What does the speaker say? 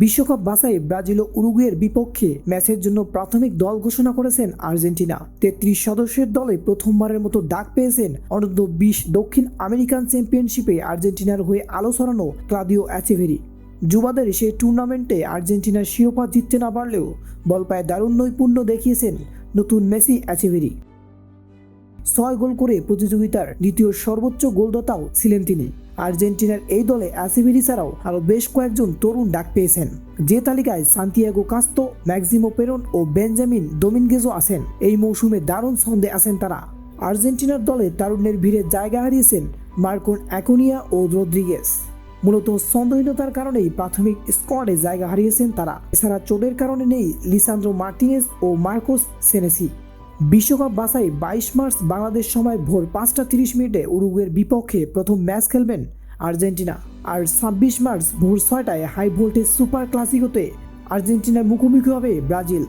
বিশ্বকাপ বাছাই ব্রাজিল ও উরুগুয়ের বিপক্ষে ম্যাচের জন্য প্রাথমিক দল ঘোষণা করেছেন আর্জেন্টিনা। ৩৩ সদস্যের দলে প্রথমবারের মতো ডাক পেয়েছেন অনূর্ধ্ব-20 দক্ষিণ আমেরিকান চ্যাম্পিয়নশিপে আর্জেন্টিনার হয়ে আলো ছড়ানো ক্লাদিও এচেভেরি। যুবাদের সেই টুর্নামেন্টে আর্জেন্টিনার শিরোপা জিততে না পারলেও বল পায়ে দারুণ নৈপুণ্য দেখিয়েছেন নতুন মেসি এচেভেরি। 6 গোল করে প্রতিযোগিতার দ্বিতীয় সর্বোচ্চ গোলদাতাও ছিলেন তিনি। আর্জেন্টিনার এই দলে এচেভেরি ছাড়াও আরও বেশ কয়েকজন তরুণ ডাক পেয়েছেন, যে তালিকায় সান্তিয়াগো কাস্তো, ম্যাক্সিমো পেরন ও বেঞ্জামিন দোমিনগেজও আছেন। এই মৌসুমে দারুণ ছন্দে আছেন তারা। আর্জেন্টিনার দলে তারুণ্যের ভিড়ে জায়গা হারিয়েছেন মার্কোন অ্যাকুনিয়া ও রদ্রিগেজ। মূলত ছন্দহীনতার কারণেই প্রাথমিক স্কোয়াডে জায়গা হারিয়েছেন তারা। এছাড়া চোটের কারণে নেই লিসান্দ্রো মার্টিনেজ ও মার্কোস সেনেসি। বিশ্বকাপ বাছাই 22 মার্চ বাংলাদেশ সময় ভোর 5:30 উরুগুয়ের বিপক্ষে প্রথম ম্যাচ খেলবেন আর্জেন্টিনা। আর 26 মার্চ ভোর 6টায় হাই ভোল্টেজ সুপার ক্লাসিকোতে আর্জেন্টিনার মুখোমুখি হবে ব্রাজিল।